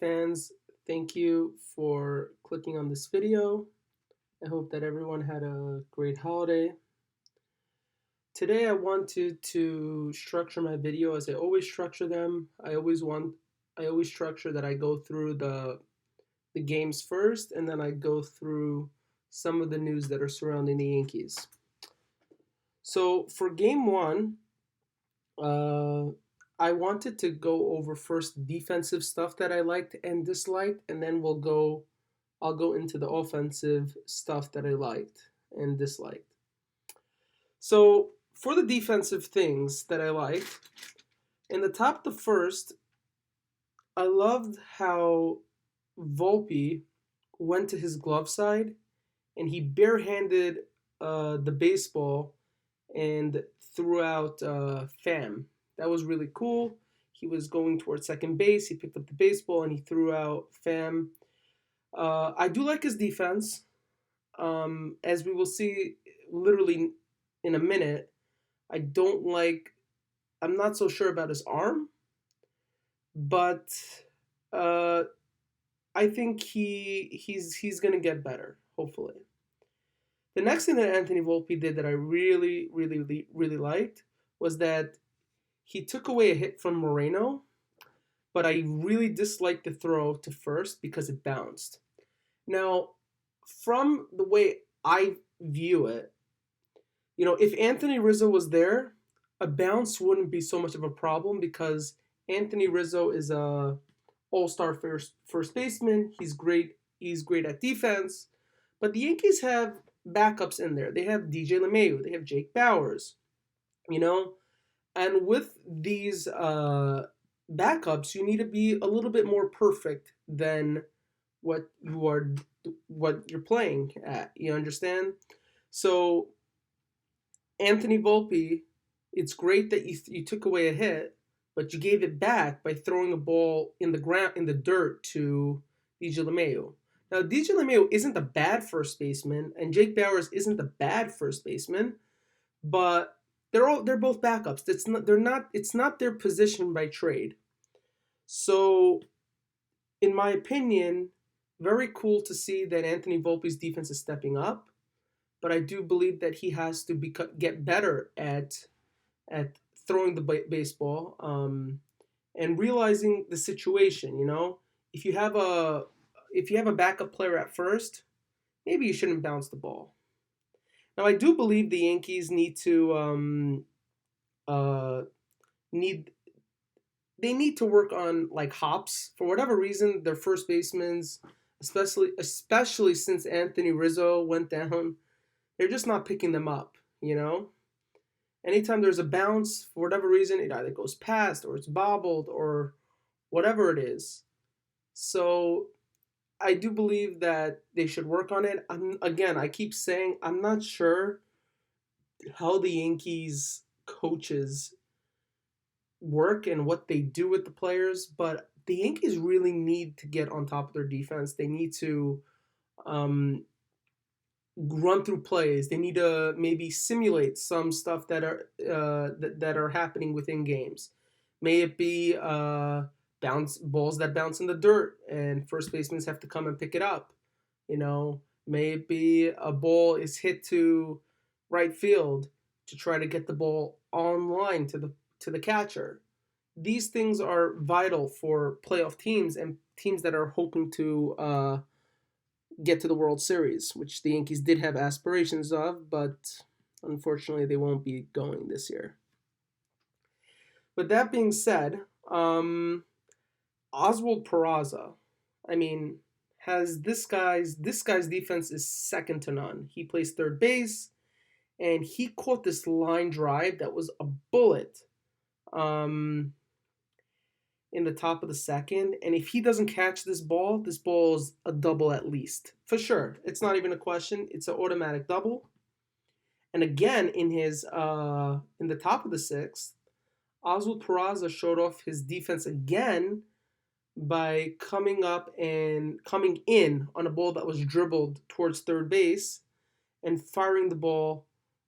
Fans, thank you for clicking on this video. I hope that everyone had a great holiday. Today I wanted to structure my video as I always structure them. I always structure that I go through the games first and then I go through some of the news that are surrounding the Yankees. So for game 1, uh, I wanted to go over first defensive stuff that I liked and disliked, and then I'll go into the offensive stuff that I liked and disliked. So for the defensive things that I liked, in the top of the first, I loved how Volpe went to his glove side and he barehanded the baseball and threw out Pham. That was really cool. He was going towards second base. He picked up the baseball and he threw out Pham. I do like his defense. As we will see literally in a minute, I don't like. I'm not so sure about his arm, but uh, I think he's gonna get better. Hopefully, the next thing that Anthony Volpe did that I really liked was that he took away a hit from Moreno, but I really disliked the throw to first because it bounced. Now, from the way I view it, if Anthony Rizzo was there, a bounce wouldn't be so much of a problem because Anthony Rizzo is a all-star first baseman. He's great. He's great at defense. But the Yankees have backups in there. They have DJ LeMahieu. They have Jake Bauers. You know, and with these backups, you need to be a little bit more perfect than what you are what you're playing at. You understand? So Anthony Volpe, it's great that you took away a hit, but you gave it back by throwing a ball in the ground in the dirt to DJ LeMahieu. Now DJ LeMahieu isn't a bad first baseman, and Jake Bauers isn't a bad first baseman, but they're both backups. It's not their position by trade. So in my opinion, very cool to see that Anthony Volpe's defense is stepping up, but I do believe that he has to get better at throwing the baseball and realizing the situation. If you have a backup player at first, maybe you shouldn't bounce the ball. Now I do believe the Yankees uh, need need to work on like hops for whatever reason. Their first basemans, especially since Anthony Rizzo went down, they're just not picking them up. Anytime there's a bounce for whatever reason, it either goes past or it's bobbled or whatever it is. So I do believe that they should work on it. I keep saying I'm not sure how the Yankees coaches work and what they do with the players, but the Yankees really need to get on top of their defense. They need to um, run through plays. They need to maybe simulate some stuff that are happening within games. May it be bounce balls that bounce in the dirt and first basemen have to come and pick it up. May it be a ball is hit to right field to try to get the ball online to the catcher. These things are vital for playoff teams and teams that are hoping to get to the World Series, which the Yankees did have aspirations of, but unfortunately they won't be going this year. But that being said, Oswald Peraza, I mean, has this guy's defense is second to none. He plays third base, and he caught this line drive that was a bullet in the top of the second. And if he doesn't catch this ball is a double at least. For sure. It's not even a question. It's an automatic double. And again, in the top of the sixth, Oswald Peraza showed off his defense again by coming in on a ball that was dribbled towards third base and firing the ball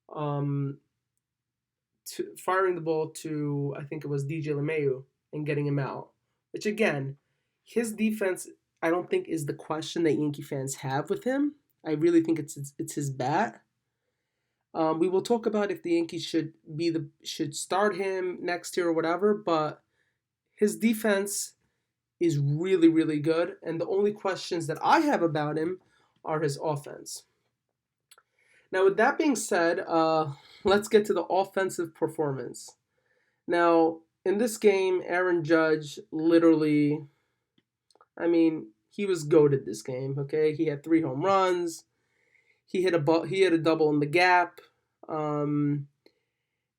to I think it was DJ LeMahieu and getting him out. Which again, His defense, I don't think, is the question that Yankee fans have with him. I really think it's his bat. We will talk about if the Yankees should start him next year or whatever, but his defense is really, really good, and the only questions that I have about him are his offense. Now, with that being said, let's get to the offensive performance. Now, in this game, Aaron Judge literally, I mean, he was goated this game. Okay, he had 3 home runs. He hit a double in the gap. Um,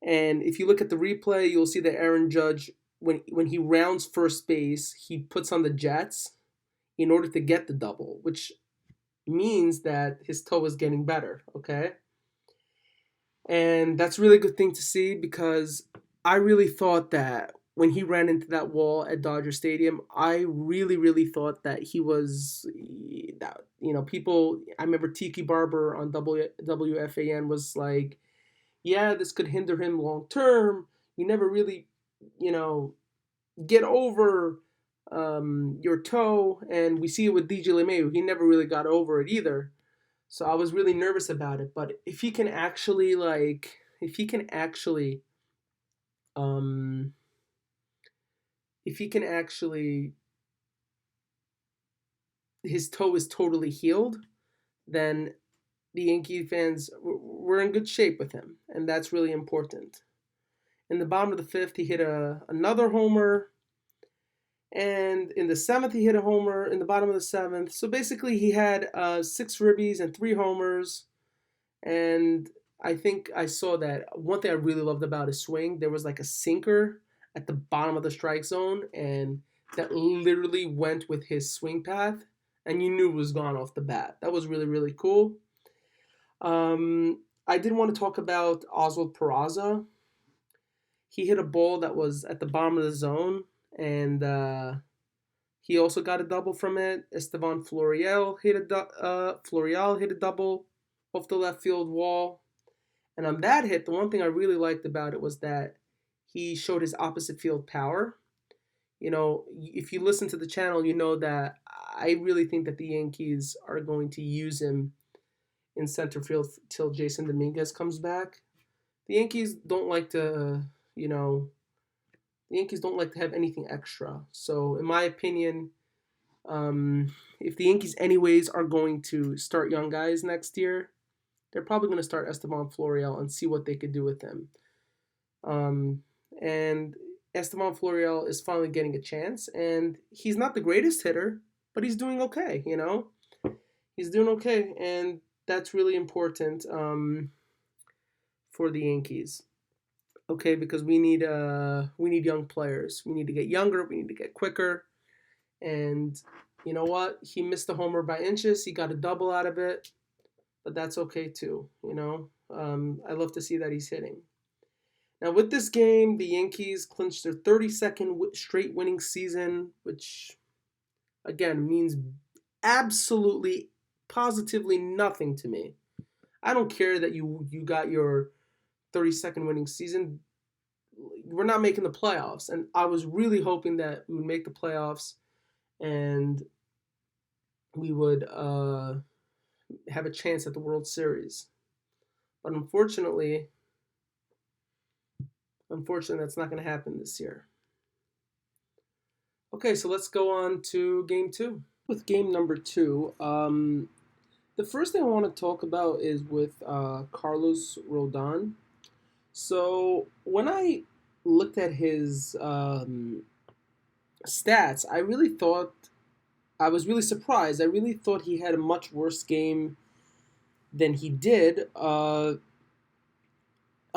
and if you look at the replay, you'll see that Aaron Judge, when he rounds first base, he puts on the Jets in order to get the double, which means that his toe is getting better, okay? And that's a really good thing to see because I really thought that when he ran into that wall at Dodger Stadium, I really, really thought that he was, people, I remember Tiki Barber on WFAN was like, yeah, this could hinder him long term. You never really, you know, get over your toe. And we see it with DJ LeMahieu. He never really got over it either. So I was really nervous about it. But um, if he can actually, his toe is totally healed, then the Yankee fans were in good shape with him. And that's really important. In the bottom of the fifth, he hit another homer. And in the seventh, he hit a homer in the bottom of the seventh. So basically, he had 6 ribbies and 3 homers. And I think I saw that one thing I really loved about his swing, there was like a sinker at the bottom of the strike zone, and that literally went with his swing path, and you knew it was gone off the bat. That was really, really cool. I did want to talk about Oswald Peraza. He hit a ball that was at the bottom of the zone, and he also got a double from it. Estevan Florial hit a double off the left field wall. And on that hit, the one thing I really liked about it was that he showed his opposite field power. You know, if you listen to the channel, you know that I really think that the Yankees are going to use him in center field till Jason Dominguez comes back. The Yankees don't like to, have anything extra. So, in my opinion, if the Yankees, anyways, are going to start young guys next year, they're probably going to start Esteban Florial and see what they could do with him. And Esteban Florial is finally getting a chance, and he's not the greatest hitter, but he's doing okay. He's doing okay, and that's really important for the Yankees. Okay, because we need young players. We need to get younger. We need to get quicker. And you know what? He missed the homer by inches. He got a double out of it, but that's okay too. I love to see that he's hitting. Now with this game, the Yankees clinched their 32nd straight winning season, which again means absolutely, positively nothing to me. I don't care that you got your 32nd winning season. We're not making the playoffs, and I was really hoping that we would make the playoffs and we would have a chance at the World Series. But unfortunately, that's not going to happen this year. Okay, so let's go on to game 2. With game number 2, the first thing I want to talk about is with Carlos Rodon. So when I looked at his stats, I was really surprised. I really thought he had a much worse game than he did.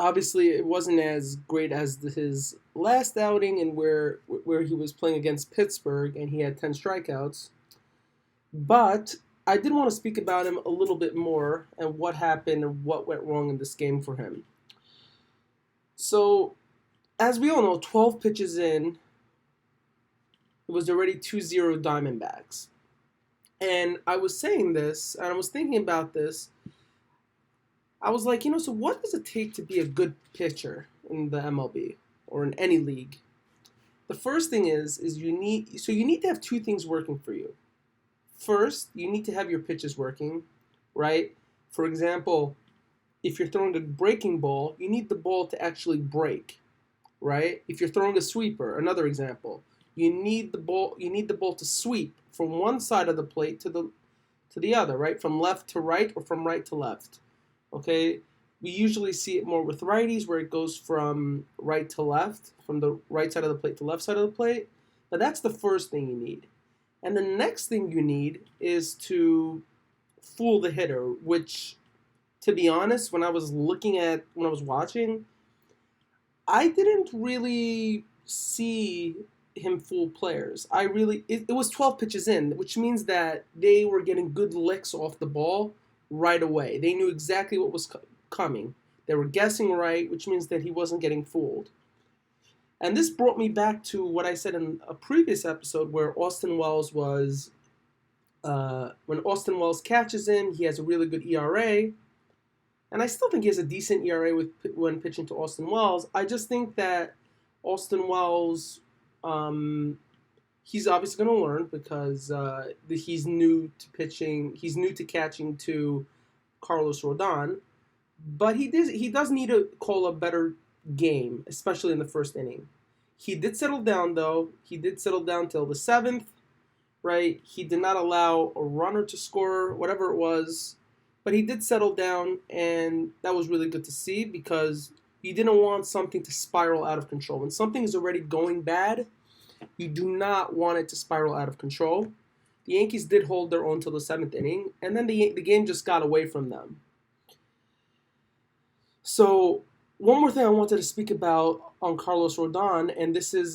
Obviously, it wasn't as great as his last outing, and where he was playing against Pittsburgh and he had 10 strikeouts. But I did want to speak about him a little bit more and what happened and what went wrong in this game for him. So, as we all know, 12 pitches in, it was already 2-0 Diamondbacks. And I was saying this, and I was thinking about this. I was like, so what does it take to be a good pitcher in the MLB or in any league? The first thing is you need to have two things working for you. First, you need to have your pitches working, right? For example, if you're throwing a breaking ball, you need the ball to actually break, right? If you're throwing a sweeper, another example, you need the ball to sweep from one side of the plate to the other, right? From left to right or from right to left. Okay? We usually see it more with righties where it goes from right to left, from the right side of the plate to left side of the plate. But that's the first thing you need. And the next thing you need is to fool the hitter, which, to be honest, when I was watching, I didn't really see him fool players. It was 12 pitches in, which means that they were getting good licks off the ball right away. They knew exactly what was coming. They were guessing right, which means that he wasn't getting fooled. And this brought me back to what I said in a previous episode where Austin Wells was, when Austin Wells catches him, he has a really good ERA. And I still think he has a decent ERA when pitching to Austin Wells. I just think that Austin Wells, he's obviously going to learn because he's new to pitching. He's new to catching to Carlos Rodon. But he does need to call a better game, especially in the first inning. He did settle down, though. He did settle down till the 7th, right? He did not allow a runner to score, whatever it was. But he did settle down, and that was really good to see because you didn't want something to spiral out of control. When something is already going bad, you do not want it to spiral out of control. The Yankees did hold their own till the 7th inning, and then the game just got away from them. So one more thing I wanted to speak about on Carlos Rodon, and this is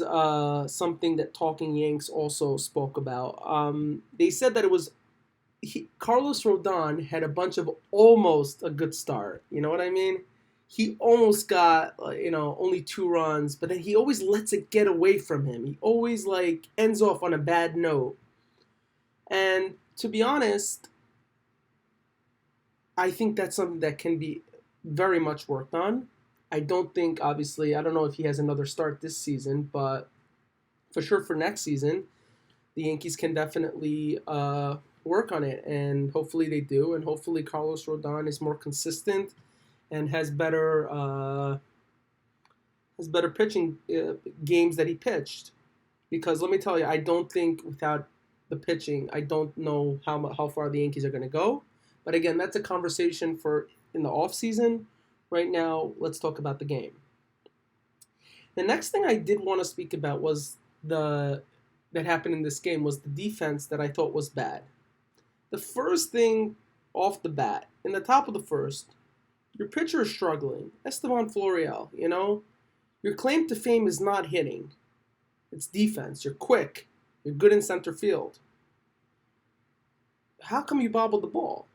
something that Talking Yanks also spoke about. They said that it was Carlos Rodon had a bunch of almost a good start. You know what I mean? He almost got, only 2 runs, but then he always lets it get away from him. He always, ends off on a bad note. And to be honest, I think that's something that can be very much worked on. I don't know if he has another start this season, but for sure for next season, the Yankees can definitely work on it, and hopefully they do, and hopefully Carlos Rodon is more consistent and has better pitching games that he pitched. Because let me tell you, I don't think without the pitching, I don't know how far the Yankees are going to go. But again, that's a conversation for in the off season. Right now, let's talk about the game. The next thing I did want to speak about was that happened in this game was the defense that I thought was bad. The first thing off the bat, in the top of the first, your pitcher is struggling. Estevan Florial, your claim to fame is not hitting. It's defense. You're quick. You're good in center field. How come you bobbled the ball?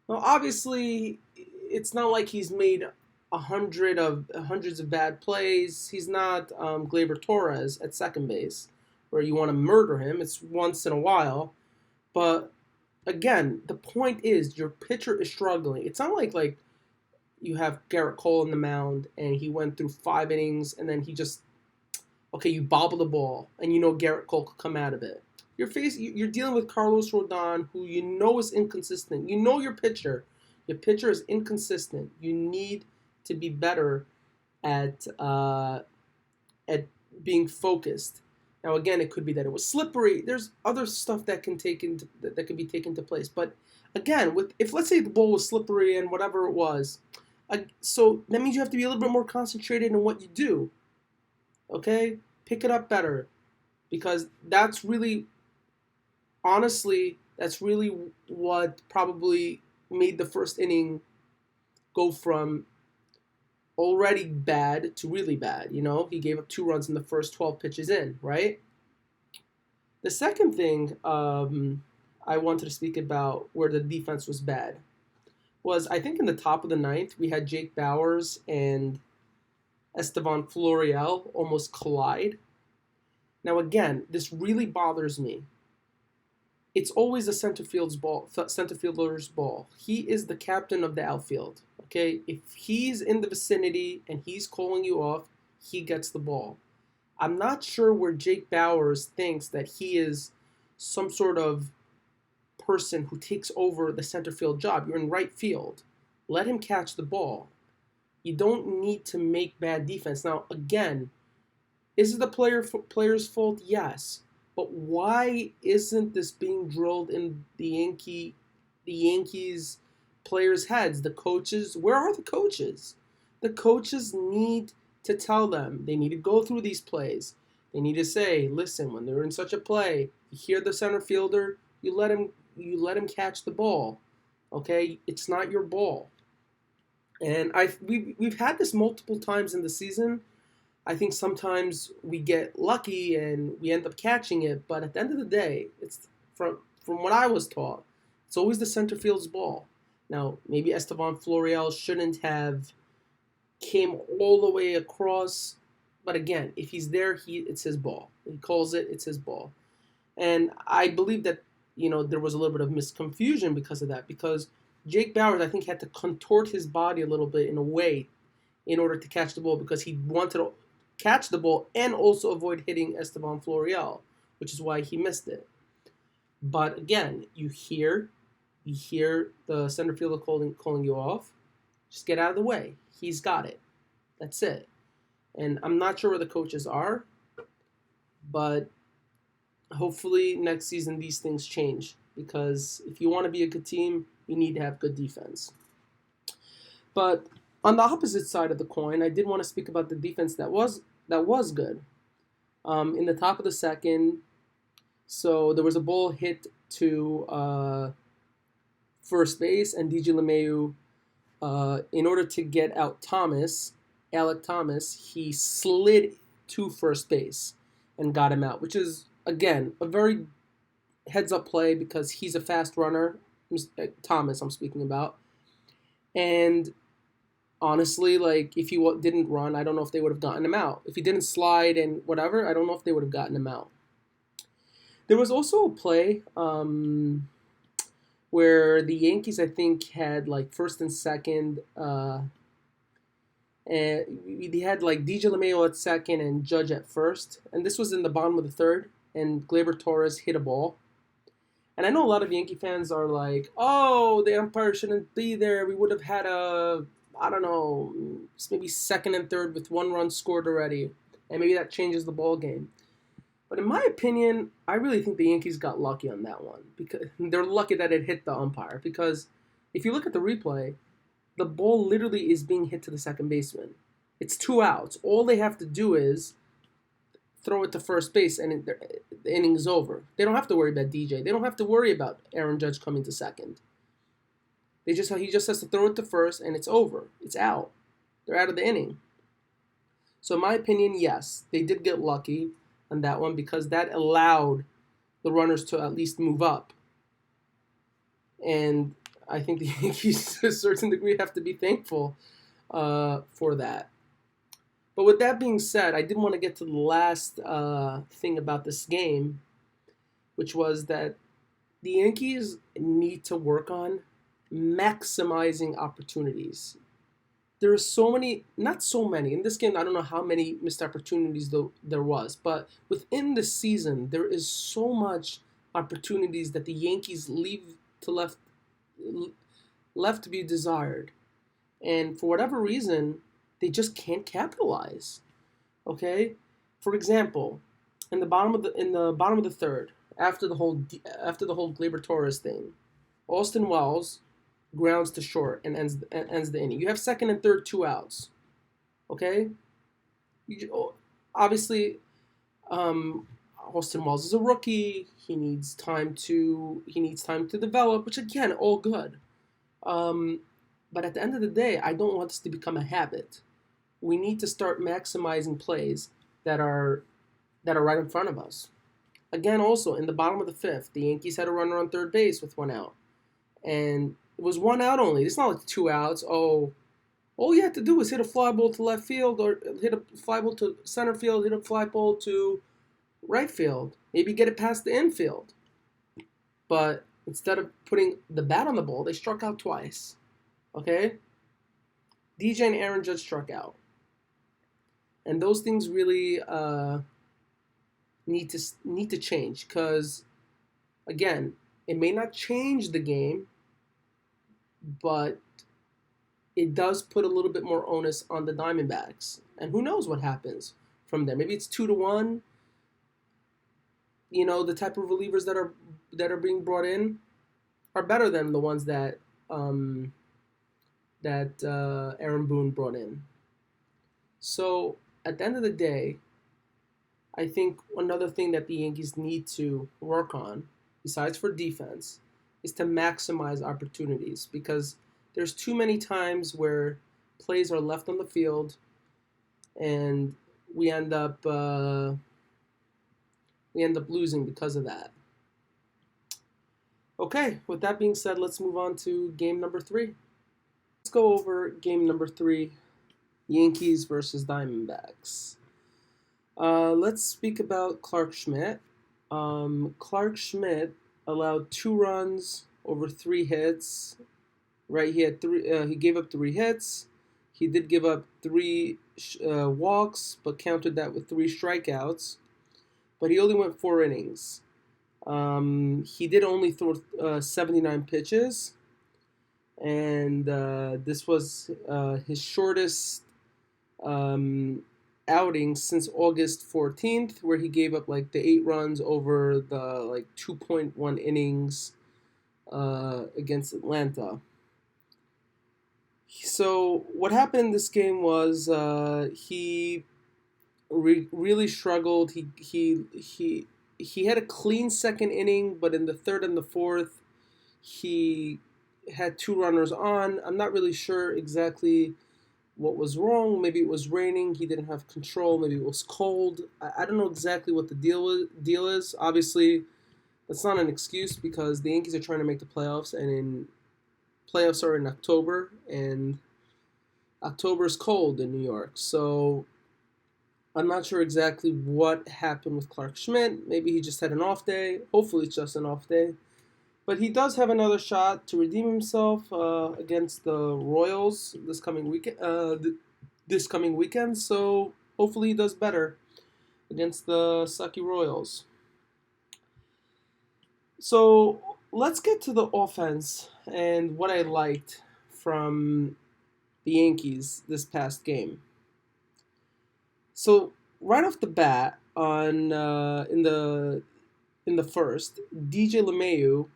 Well, obviously, it's not like he's made hundreds of bad plays. He's not Gleyber Torres at second base, where you want to murder him. It's once in a while. But again, the point is your pitcher is struggling. It's not like you have Garrett Cole in the mound and he went through 5 innings and then you bobble the ball and Garrett Cole could come out of it. You're dealing with Carlos Rodon, who is inconsistent. Your pitcher. Your pitcher is inconsistent. You need to be better at being focused. Now, again, it could be that it was slippery. There's other stuff that can be taken into place. But again, if let's say the ball was slippery and whatever it was, so that means you have to be a little bit more concentrated in what you do. Okay, pick it up better, because that's really what probably made the first inning go from already bad to really bad. He gave up 2 runs in the first 12 pitches in, right? The second thing I wanted to speak about where the defense was bad was, I think in the top of the 9th, we had Jake Bauers and Estevan Florial almost collide. Now again, this really bothers me. It's always the center fielder's ball. He is the captain of the outfield. Okay, if he's in the vicinity and he's calling you off, he gets the ball. I'm not sure where Jake Bauers thinks that he is some sort of person who takes over the center field job. You're in right field. Let him catch the ball. You don't need to make bad defense. Now, again, is it the player's fault? Yes. But why isn't this being drilled in the Yankees players' heads? The coaches, where are the coaches? The coaches need to tell them. They need to go through these plays. They need to say, listen, when they're in such a play, you hear the center fielder, you let him catch the ball. Okay? It's not your ball. And we've had this multiple times in the season. I think sometimes we get lucky and we end up catching it, but at the end of the day, it's from what I was taught, it's always the center field's ball. Now, maybe Esteban Florial shouldn't have came all the way across, but again, if he's there, it's his ball. He calls it, it's his ball. And I believe that, there was a little bit of misconfusion because of that, because Jake Bauers, I think, had to contort his body a little bit in a way in order to catch the ball, because he wanted to catch the ball and also avoid hitting Esteban Florial, which is why he missed it. But again, you hear the center fielder calling you off. Just get out of the way. He's got it. That's it. And I'm not sure where the coaches are, but hopefully next season these things change, because if you want to be a good team, you need to have good defense. But on the opposite side of the coin, I did want to speak about the defense that was good. In the top of the second, so there was a ball hit to first base, and DJ LeMahieu, in order to get out Alec Thomas, he slid to first base and got him out, which is, again, a very heads-up play because he's a fast runner. Thomas, I'm speaking about. And honestly, if he didn't run, I don't know if they would have gotten him out. If he didn't slide and whatever, I don't know if they would have gotten him out. There was also a play where the Yankees, I think, had first and second, and they had DJ LeMahieu at second and Judge at first, and this was in the bottom of the third, and Gleyber Torres hit a ball. And I know a lot of Yankee fans are like, oh, the umpire shouldn't be there. We would have had maybe second and third with one run scored already, and maybe that changes the ball game. But in my opinion, I really think the Yankees got lucky on that one, because they're lucky that it hit the umpire, because if you look at the replay, the ball literally is being hit to the second baseman. It's 2 outs. All they have to do is throw it to first base, and the inning's over. They don't have to worry about DJ. They don't have to worry about Aaron Judge coming to second. He just has to throw it to first, and it's over. It's out. They're out of the inning. So in my opinion, yes, they did get lucky on that one, because that allowed the runners to at least move up. And I think the Yankees, to a certain degree, have to be thankful for that. But with that being said, I did want to get to the last thing about this game, which was that the Yankees need to work on maximizing opportunities. There are so many, not so many. In this game, I don't know how many missed opportunities there was, but within the season, there is so much opportunities that the Yankees leave to left to be desired. And for whatever reason, they just can't capitalize. Okay? For example, in the bottom of the third, after the whole Gleyber Torres thing, Austin Wells grounds to short and ends the inning. You have second and third, 2 outs. Okay? Obviously, Austin Wells is a rookie. He needs time to develop, which again, all good. But at the end of the day, I don't want this to become a habit. We need to start maximizing plays that are right in front of us. Again, also, in the bottom of the fifth, the Yankees had a runner on third base with 1 out. And it was 1 out only. It's not like 2 outs. Oh, all you have to do is hit a fly ball to left field, or hit a fly ball to center field, hit a fly ball to right field. Maybe get it past the infield. But instead of putting the bat on the ball, they struck out twice. Okay? DJ and Aaron Judge struck out. And those things really need to change, because again, it may not change the game, but it does put a little bit more onus on the Diamondbacks. And who knows what happens from there? Maybe it's 2-1. The type of relievers that are being brought in are better than the ones that Aaron Boone brought in. So at the end of the day, I think another thing that the Yankees need to work on, besides for defense, is to maximize opportunities, because there's too many times where plays are left on the field and we end up losing because of that. Okay, with that being said, let's move on to game number 3. Let's go over game number 3, Yankees versus Diamondbacks. Let's speak about Clarke Schmidt. Clarke Schmidt allowed 2 runs over 3 hits. Right, he had 3. He gave up 3 hits. He did give up 3 walks, but counted that with 3 strikeouts. But he only went 4 innings. He did only throw 79 pitches, and this was his shortest outing since August 14th, where he gave up like the 8 runs over the 2.1 innings against Atlanta. So what happened in this game was he really struggled. He had a clean second inning, but in the third and the fourth, he had 2 runners on. I'm not really sure exactly what was wrong. Maybe it was raining. He didn't have control. Maybe it was cold. I don't know exactly what the deal is. Obviously, that's not an excuse, because the Yankees are trying to make the playoffs, and playoffs are in October, and October is cold in New York. So I'm not sure exactly what happened with Clarke Schmidt. Maybe he just had an off day. Hopefully it's just an off day. But he does have another shot to redeem himself against the Royals this coming weekend. So hopefully he does better against the sucky Royals. So let's get to the offense and what I liked from the Yankees this past game. So right off the bat, in the first, DJ LeMahieu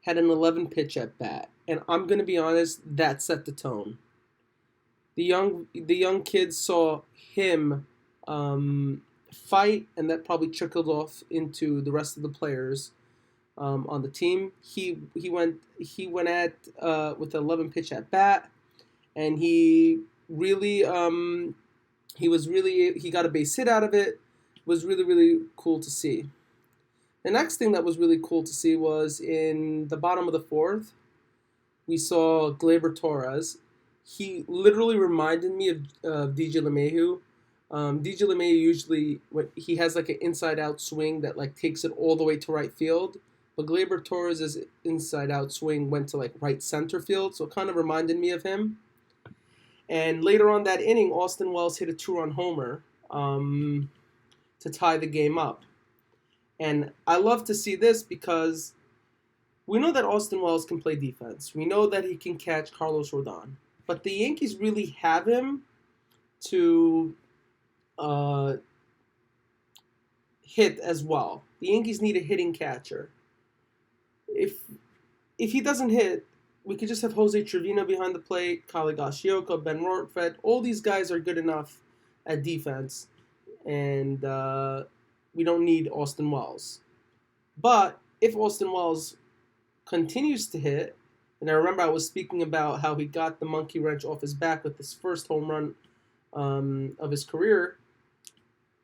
had an 11 pitch at bat, and I'm gonna be honest, that set the tone. The young kids saw him fight, and that probably trickled off into the rest of the players on the team. He went at with an 11 pitch at bat, and he got a base hit out of it. It was really, really cool to see. The next thing that was really cool to see was in the bottom of the fourth, we saw Gleyber Torres. He literally reminded me of DJ LeMahieu. DJ LeMahieu usually, he has like an inside-out swing that like takes it all the way to right field. But Gleyber Torres' inside-out swing went to like right center field, so it kind of reminded me of him. And later on that inning, Austin Wells hit a 2-run homer to tie the game up. And I love to see this, because we know that Austin Wells can play defense. We know that he can catch Carlos Rodon. But the Yankees really have him to hit as well. The Yankees need a hitting catcher. If he doesn't hit, we could just have Jose Trevino behind the plate, Kyle Higashioka, Ben Rortvedt. All these guys are good enough at defense, and we don't need Austin Wells. But if Austin Wells continues to hit, and I remember I was speaking about how he got the monkey wrench off his back with his first home run of his career.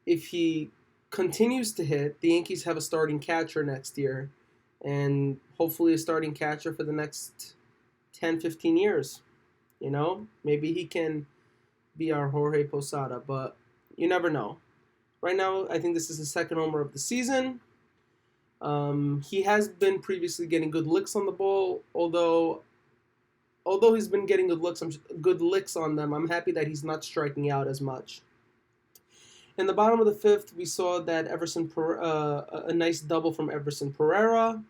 If he continues to hit, the Yankees have a starting catcher next year, and hopefully a starting catcher for the next 10, 15 years. Maybe he can be our Jorge Posada, but you never know. Right now, I think this is the second homer of the season. He has been previously getting good licks on the ball, although he's been getting good licks on them. I'm happy that he's not striking out as much. In the bottom of the fifth, we saw that a nice double from Everson Pereira,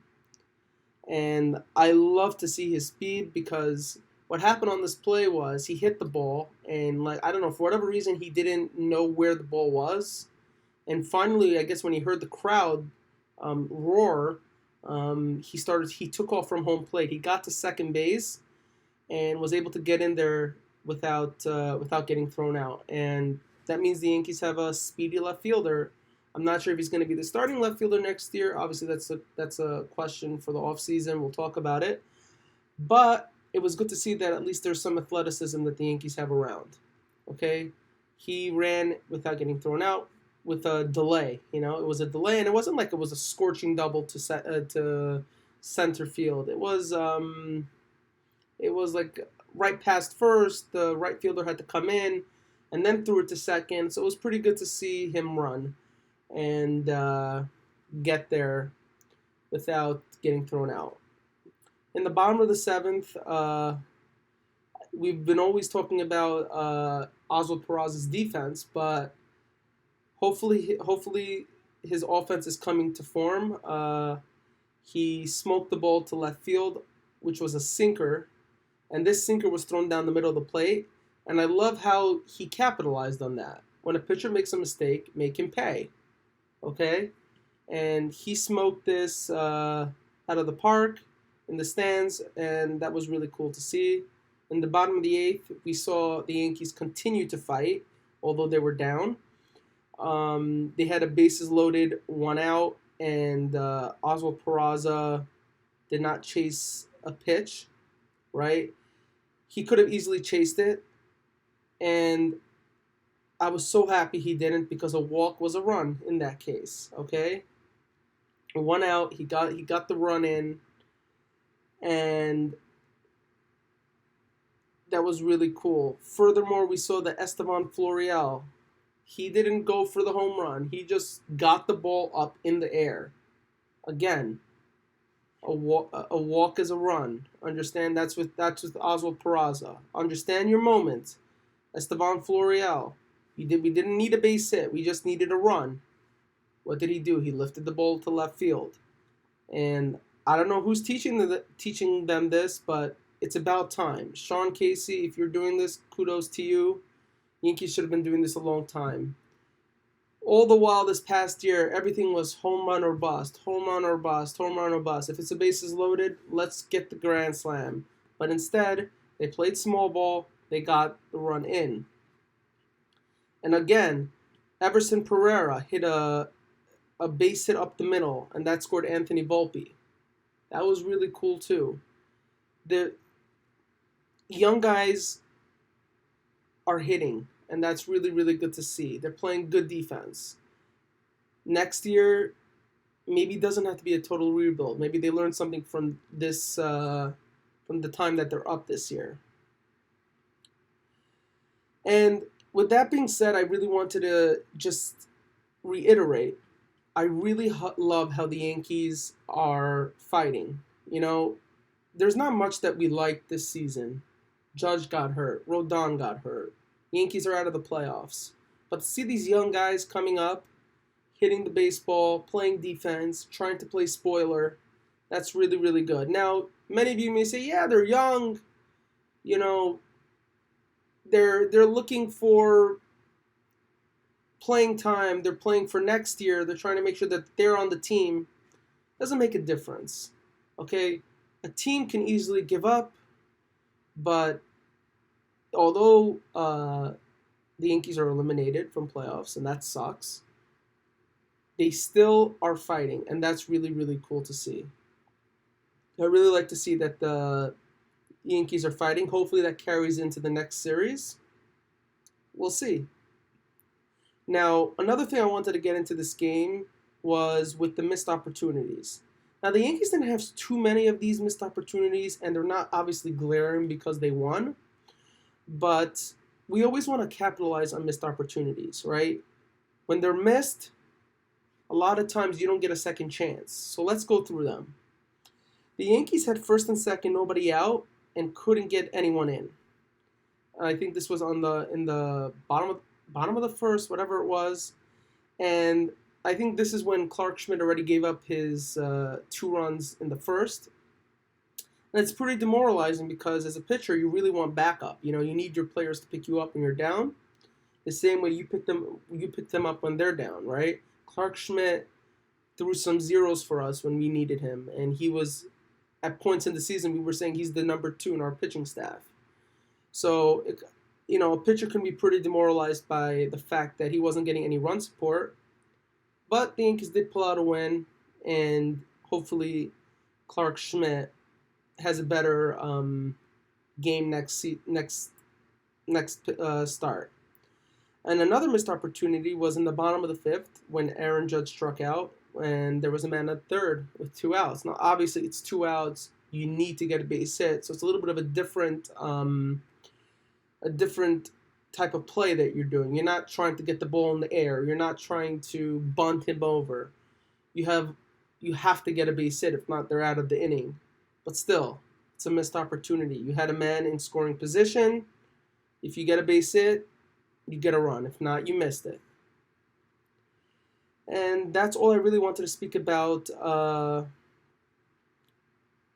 and I love to see his speed because what happened on this play was he hit the ball, and like I don't know, for whatever reason he didn't know where the ball was, and finally I guess when he heard the crowd roar, he took off from home plate. He got to second base and was able to get in there without getting thrown out. And that means the Yankees have a speedy left fielder. I'm not sure if he's going to be the starting left fielder next year. Obviously, that's a question for the offseason. We'll talk about it. But it was good to see that at least there's some athleticism that the Yankees have around. Okay, he ran without getting thrown out with a delay. You know, it was a delay, and it wasn't like it was a scorching double to center field. It was like right past first. The right fielder had to come in, and then threw it to second. So it was pretty good to see him run and get there without getting thrown out. In the bottom of the seventh, we've been always talking about Oswald Peraza's defense, but hopefully his offense is coming to form. He smoked the ball to left field, which was a sinker, and this sinker was thrown down the middle of the plate. And I love how he capitalized on that. When a pitcher makes a mistake, make him pay. Okay? And he smoked this out of the park in the stands, and that was really cool to see. In the bottom of the eighth, we saw the Yankees continue to fight, although they were down. They had a bases loaded, one out, and Oswald Peraza did not chase a pitch, right? He could have easily chased it, and I was so happy he didn't because a walk was a run in that case, okay? One out, he got the run in, and that was really cool. Furthermore, we saw that Esteban Florial, he didn't go for the home run. He just got the ball up in the air. Again, a walk is a run. Understand? That's with Oswald Peraza. Understand your moment. Esteban Florial. We didn't need a base hit. We just needed a run. What did he do? He lifted the ball to left field. And I don't know who's teaching them this, but it's about time. Sean Casey, if you're doing this, kudos to you. Yankees should have been doing this a long time. All the while this past year, everything was home run or bust, home run or bust, home run or bust. If it's a bases loaded, let's get the grand slam. But instead, they played small ball. They got the run in. And again, Everson Pereira hit a base hit up the middle, and that scored Anthony Volpe. That was really cool too. The young guys are hitting, and that's really, really good to see. They're playing good defense. Next year, maybe it doesn't have to be a total rebuild. Maybe they learn something from this, from the time that they're up this year. And with that being said, I really wanted to just reiterate, I really love how the Yankees are fighting. You know, there's not much that we like this season. Judge got hurt. Rodon got hurt. Yankees are out of the playoffs. But to see these young guys coming up, hitting the baseball, playing defense, trying to play spoiler, that's really, really good. Now, many of you may say, yeah, they're young. You know, they're looking for playing time. They're playing for next year. They're trying to make sure that they're on the team. Doesn't make a difference. Okay? A team can easily give up, but although the Yankees are eliminated from playoffs, and that sucks, they still are fighting, and that's really, really cool to see. I really like to see that the Yankees are fighting. Hopefully that carries into the next series. We'll see. Now, another thing I wanted to get into this game was with the missed opportunities. Now, the Yankees didn't have too many of these missed opportunities, and they're not obviously glaring because they won. But we always want to capitalize on missed opportunities, right? When they're missed, a lot of times you don't get a second chance. So let's go through them. The Yankees had first and second, nobody out, and couldn't get anyone in. I think this was in the bottom of the first, whatever it was. And I think this is when Clark Schmidt already gave up his 2 runs in the first. And it's pretty demoralizing because as a pitcher, you really want backup. You need your players to pick you up when you're down. The same way you pick them up when they're down, right? Clark Schmidt threw some zeros for us when we needed him, and he was, at points in the season, we were saying he's the number 2 in our pitching staff. So, a pitcher can be pretty demoralized by the fact that he wasn't getting any run support. But the Yankees did pull out a win, and hopefully Clark Schmidt has a better game next start. And another missed opportunity was in the bottom of the 5th when Aaron Judge struck out, and there was a man at third with 2 outs. Now, obviously, it's 2 outs. You need to get a base hit, so it's a little bit of a different type of play that you're doing. You're not trying to get the ball in the air. You're not trying to bunt him over. You have to get a base hit. If not, they're out of the inning. But still, it's a missed opportunity. You had a man in scoring position. If you get a base hit, you get a run. If not, you missed it. And that's all I really wanted to speak about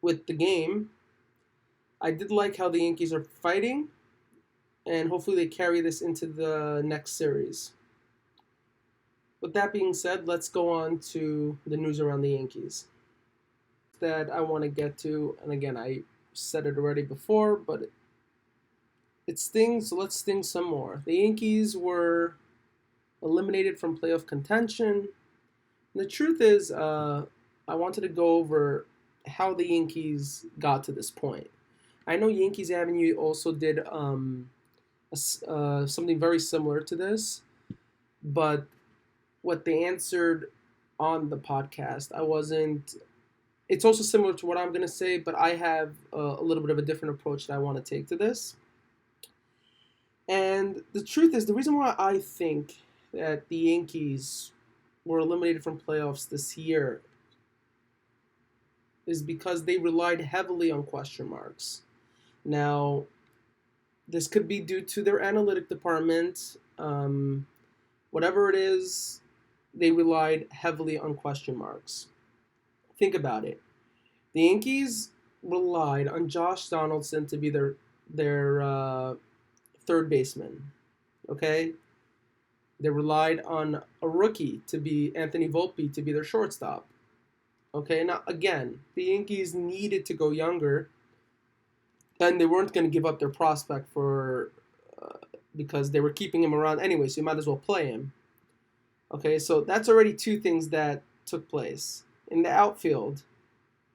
with the game. I did like how the Yankees are fighting, and hopefully they carry this into the next series. With that being said, let's go on to the news around the Yankees that I want to get to. And again, I said it already before, but it stings, so let's sting some more. The Yankees were eliminated from playoff contention. And the truth is, I wanted to go over how the Yankees got to this point. I know Yankees Avenue also did something very similar to this, but what they answered on the podcast, it's also similar to what I'm going to say, but I have a little bit of a different approach that I want to take to this. And the truth is, the reason why I think that the Yankees were eliminated from playoffs this year is because they relied heavily on question marks. Now, this could be due to their analytic department. Whatever it is, they relied heavily on question marks. Think about it. The Yankees relied on Josh Donaldson to be their third baseman. Okay? They relied on a rookie to be Anthony Volpe to be their shortstop. Okay? Now, again, the Yankees needed to go younger, and they weren't going to give up their prospect because they were keeping him around anyway, so you might as well play him. Okay, so that's already 2 things that took place. In the outfield,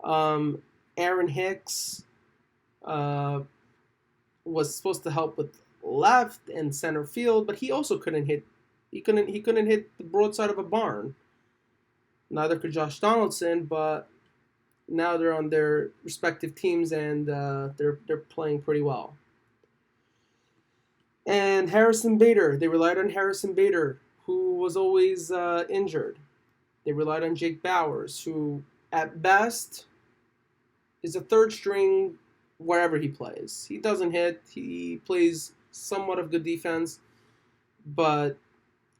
Aaron Hicks was supposed to help with left and center field, but he also couldn't hit. He couldn't hit the broadside of a barn. Neither could Josh Donaldson, but now they're on their respective teams and they're playing pretty well. And Harrison Bader, they relied on Harrison Bader, who was always injured. They relied on Jake Bowers, who at best is a third string wherever he plays. He doesn't hit. He plays somewhat of good defense, but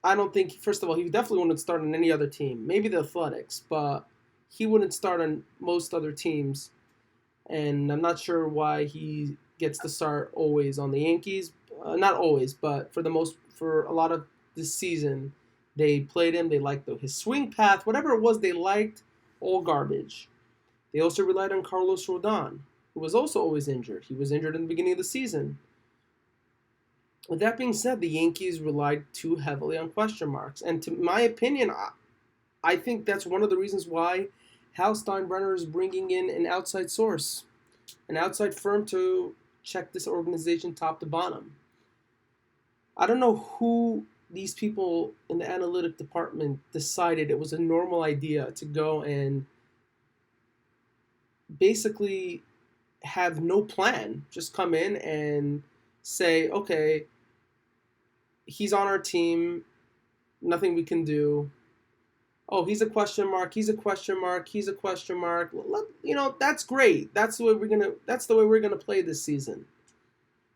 I don't think, first of all, he definitely wouldn't start on any other team. Maybe the Athletics, but he wouldn't start on most other teams. And I'm not sure why he gets to start always on the Yankees. Not always, but for a lot of this season, they played him. They liked his swing path, whatever it was they liked, all garbage. They also relied on Carlos Rodon, who was also always injured. He was injured in the beginning of the season. With that being said, the Yankees relied too heavily on question marks. And to my opinion, I think that's one of the reasons why Hal Steinbrenner is bringing in an outside source, an outside firm to check this organization top to bottom. I don't know who these people in the analytic department decided it was a normal idea to go and basically have no plan. Just come in and say, okay, he's on our team, nothing we can do. Oh, he's a question mark, he's a question mark, he's a question mark. That's great. That's the way we're gonna play this season.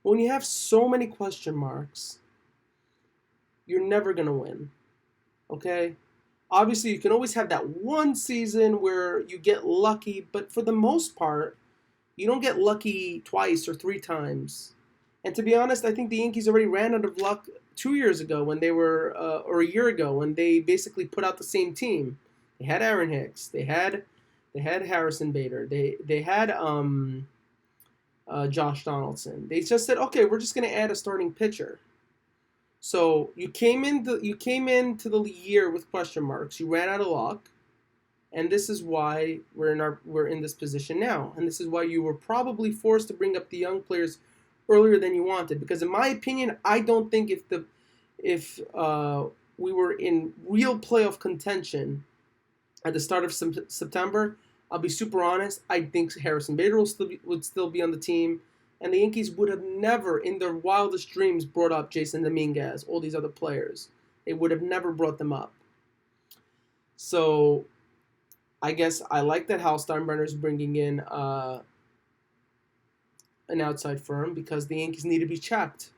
When you have so many question marks, you're never going to win. Okay? Obviously, you can always have that one season where you get lucky, but for the most part, you don't get lucky twice or three times. And to be honest, I think the Yankees already ran out of luck 2 years ago when they were, or a year ago when they basically put out the same team. They had Aaron Hicks. They had Harrison Bader. They had Josh Donaldson. They just said, okay, we're just going to add a starting pitcher. So you came into the year with question marks. You ran out of luck, and this is why we're in this position now. And this is why you were probably forced to bring up the young players earlier than you wanted. Because in my opinion, I don't think if we were in real playoff contention at the start of September, I'll be super honest. I think Harrison Bader would still be on the team. And the Yankees would have never, in their wildest dreams, brought up Jason Dominguez, all these other players. They would have never brought them up. So I guess I like that Hal Steinbrenner is bringing in an outside firm because the Yankees need to be checked.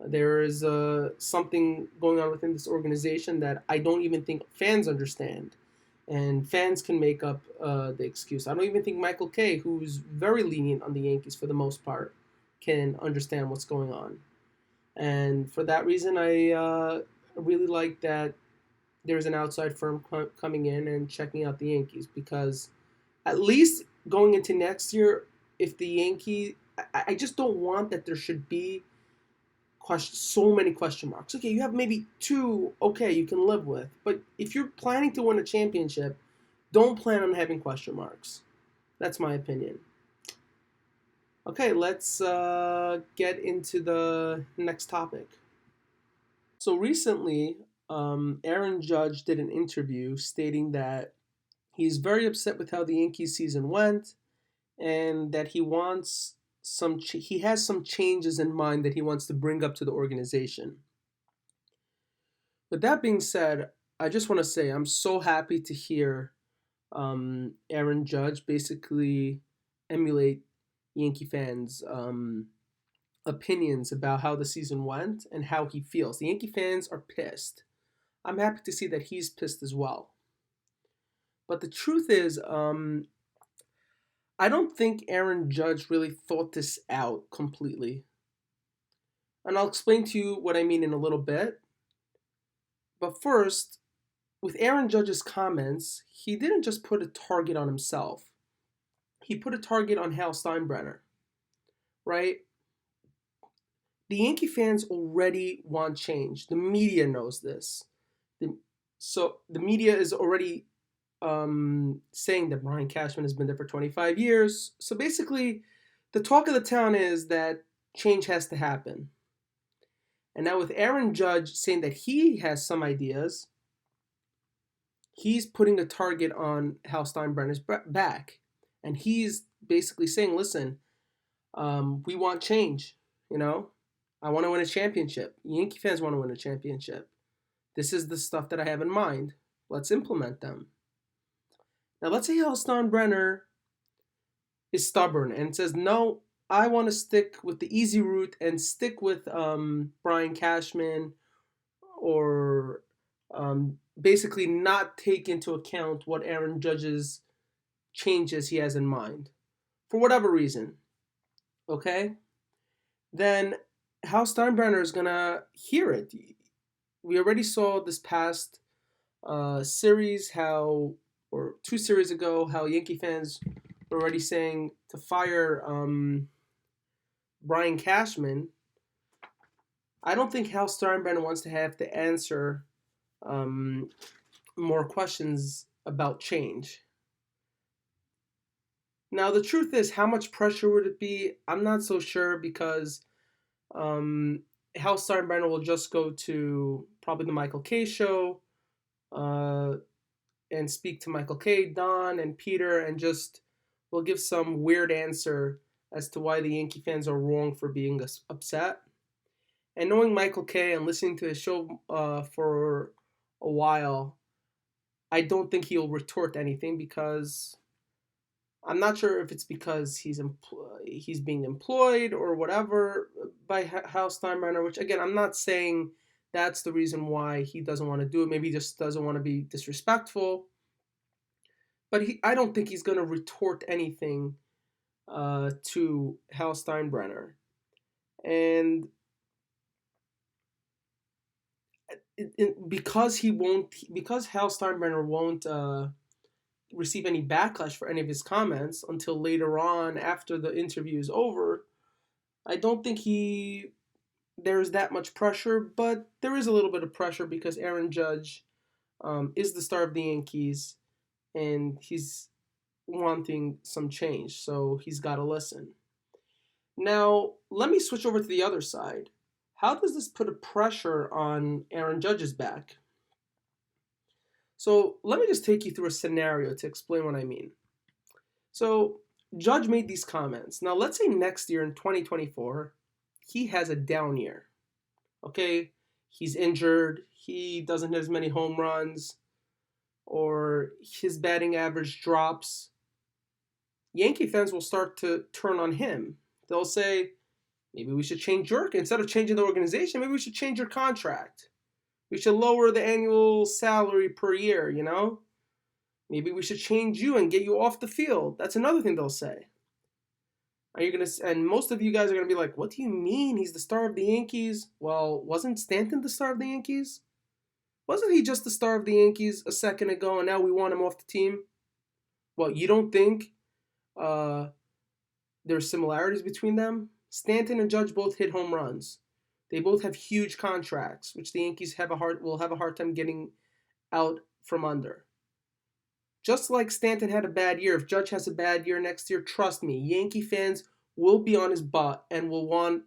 There is something going on within this organization that I don't even think fans understand. And fans can make up the excuse. I don't even think Michael Kay, who's very lenient on the Yankees for the most part, can understand what's going on. And for that reason, I really like that there's an outside firm coming in and checking out the Yankees, because at least going into next year, if the Yankees, I just don't want that there should be so many question marks. Okay, you have maybe two, okay, you can live with. But if you're planning to win a championship, don't plan on having question marks. That's my opinion. Okay, let's get into the next topic. So recently, Aaron Judge did an interview stating that he's very upset with how the Yankees season went, and that he has some changes in mind that he wants to bring up to the organization. With that being said, I just want to say I'm so happy to hear Aaron Judge basically emulate Yankee fans' opinions about how the season went and how he feels. The Yankee fans are pissed. I'm happy to see that he's pissed as well. But the truth is, I don't think Aaron Judge really thought this out completely. And I'll explain to you what I mean in a little bit. But first, with Aaron Judge's comments, he didn't just put a target on himself. He put a target on Hal Steinbrenner, right? The Yankee fans already want change. The media knows this. So the media is already saying that Brian Cashman has been there for 25 years. So basically, the talk of the town is that change has to happen. And now with Aaron Judge saying that he has some ideas, he's putting a target on Hal Steinbrenner's back. And he's basically saying, listen, we want change, I want to win a championship. Yankee fans want to win a championship. This is the stuff that I have in mind. Let's implement them. Now, let's say Hal Steinbrenner is stubborn and says, no, I want to stick with the easy route and stick with Brian Cashman, or basically not take into account what Aaron Judge's changes he has in mind, for whatever reason, okay? Then Hal Steinbrenner is going to hear it. We already saw this past series or 2 series ago, how Yankee fans were already saying to fire Brian Cashman. I don't think Hal Steinbrenner wants to have to answer more questions about change. Now, the truth is, how much pressure would it be? I'm not so sure, because Hal Steinbrenner will just go to probably the Michael Kay show and speak to Michael Kay, Don, and Peter, and just will give some weird answer as to why the Yankee fans are wrong for being upset. And knowing Michael Kay and listening to his show for a while, I don't think he'll retort anything, because I'm not sure if it's because he's being employed or whatever by Hal Steinbrenner, which, again, I'm not saying That's the reason why he doesn't want to do it. Maybe he just doesn't want to be disrespectful. But I don't think he's going to retort anything to Hal Steinbrenner. And because Hal Steinbrenner won't receive any backlash for any of his comments until later on after the interview is over, I don't think there's that much pressure, but there is a little bit of pressure because Aaron Judge is the star of the Yankees, and he's wanting some change, so he's got to listen. Now, let me switch over to the other side. How does this put a pressure on Aaron Judge's back? So let me just take you through a scenario to explain what I mean. So Judge made these comments. Now let's say next year in 2024, he has a down year. Okay, he's injured, he doesn't hit as many home runs, or his batting average drops. Yankee fans will start to turn on him. They'll say, maybe we should change instead of changing the organization, maybe we should change your contract. We should lower the annual salary per year, you know? Maybe we should change you and get you off the field. That's another thing they'll say. And most of you guys are going to be like, what do you mean he's the star of the Yankees? Well, wasn't Stanton the star of the Yankees? Wasn't he just the star of the Yankees a second ago and now we want him off the team? Well, you don't think there's similarities between them? Stanton and Judge both hit home runs. They both have huge contracts, which the Yankees will have a hard time getting out from under. Just like Stanton had a bad year, if Judge has a bad year next year, trust me, Yankee fans will be on his butt and will want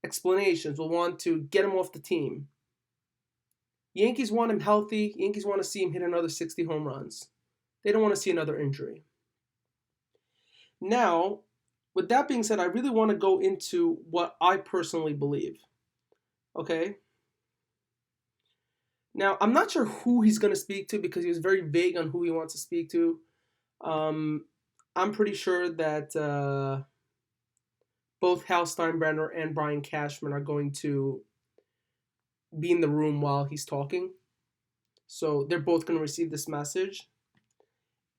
explanations, will want to get him off the team. Yankees want him healthy. Yankees want to see him hit another 60 home runs. They don't want to see another injury. Now, with that being said, I really want to go into what I personally believe. Okay? Now, I'm not sure who he's going to speak to because he was very vague on who he wants to speak to. I'm pretty sure that both Hal Steinbrenner and Brian Cashman are going to be in the room while he's talking. So they're both going to receive this message.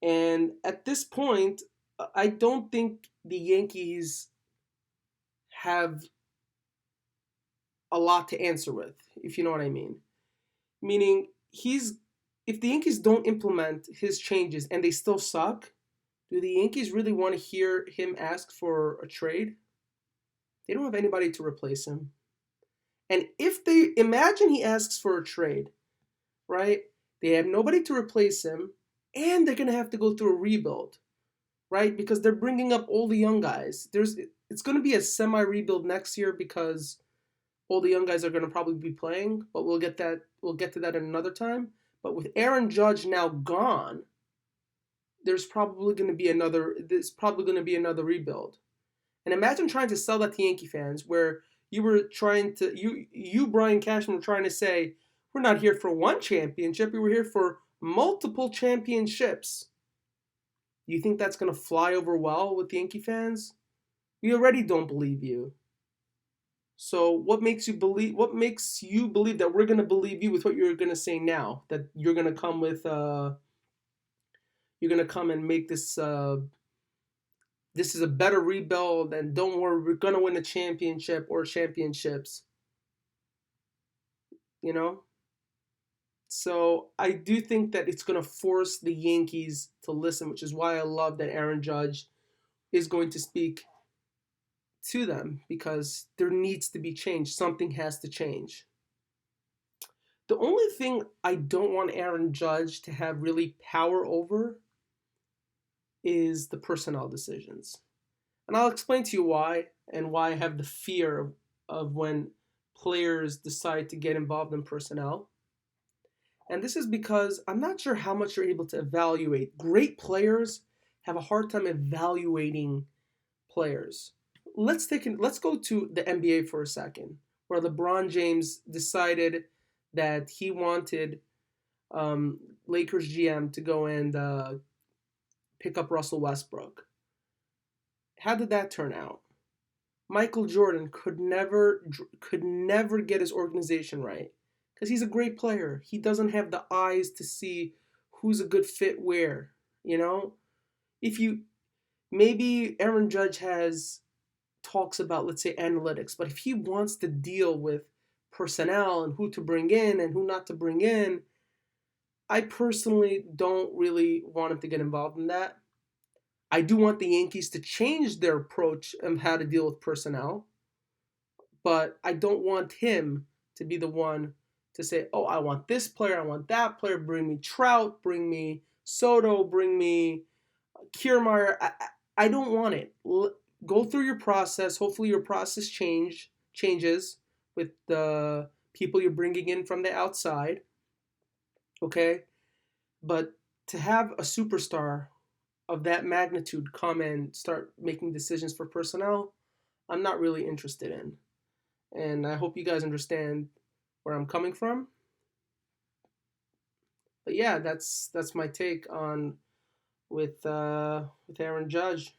And at this point, I don't think the Yankees have a lot to answer with, if you know what I mean. Meaning, if the Yankees don't implement his changes and they still suck, do the Yankees really want to hear him ask for a trade? They don't have anybody to replace him. And if they imagine he asks for a trade, right? They have nobody to replace him, and they're going to have to go through a rebuild, right? Because they're bringing up all the young guys. It's going to be a semi-rebuild next year because all the young guys are going to probably be playing, but we'll get to that in another time. But with Aaron Judge now gone, there's probably going to be another rebuild. And imagine trying to sell that to Yankee fans where you were trying to you Brian Cashman were trying to say, we're not here for one championship, we were here for multiple championships. Do you think that's going to fly over well with Yankee fans? We already don't believe you. So what makes you believe that we're going to believe you with what you're going to say now? That you're going to come and make this this is a better rebuild, and don't worry, we're going to win a championship or championships. You know? So I do think that it's going to force the Yankees to listen, which is why I love that Aaron Judge is going to speak to them, because there needs to be change. Something has to change. The only thing I don't want Aaron Judge to have really power over is the personnel decisions. And I'll explain to you why, and why I have the fear of when players decide to get involved in personnel. And this is because I'm not sure how much you're able to evaluate. Great players have a hard time evaluating players. Let's go to the NBA for a second, where LeBron James decided that he wanted Lakers GM to go and pick up Russell Westbrook. How did that turn out? Michael Jordan could never get his organization right because he's a great player. He doesn't have the eyes to see who's a good fit where. You know, if you maybe Aaron Judge has talks about, let's say, analytics, but if he wants to deal with personnel and who to bring in and who not to bring in, I personally don't really want him to get involved in that. I do want the Yankees to change their approach of how to deal with personnel, but I don't want him to be the one to say, oh, I want this player, I want that player, bring me Trout, bring me Soto, bring me Kiermaier. I don't want it. Go through your process. Hopefully your process changes with the people you're bringing in from the outside. Okay? But to have a superstar of that magnitude come and start making decisions for personnel, I'm not really interested in. And I hope you guys understand where I'm coming from. But yeah, that's my take on with Aaron Judge.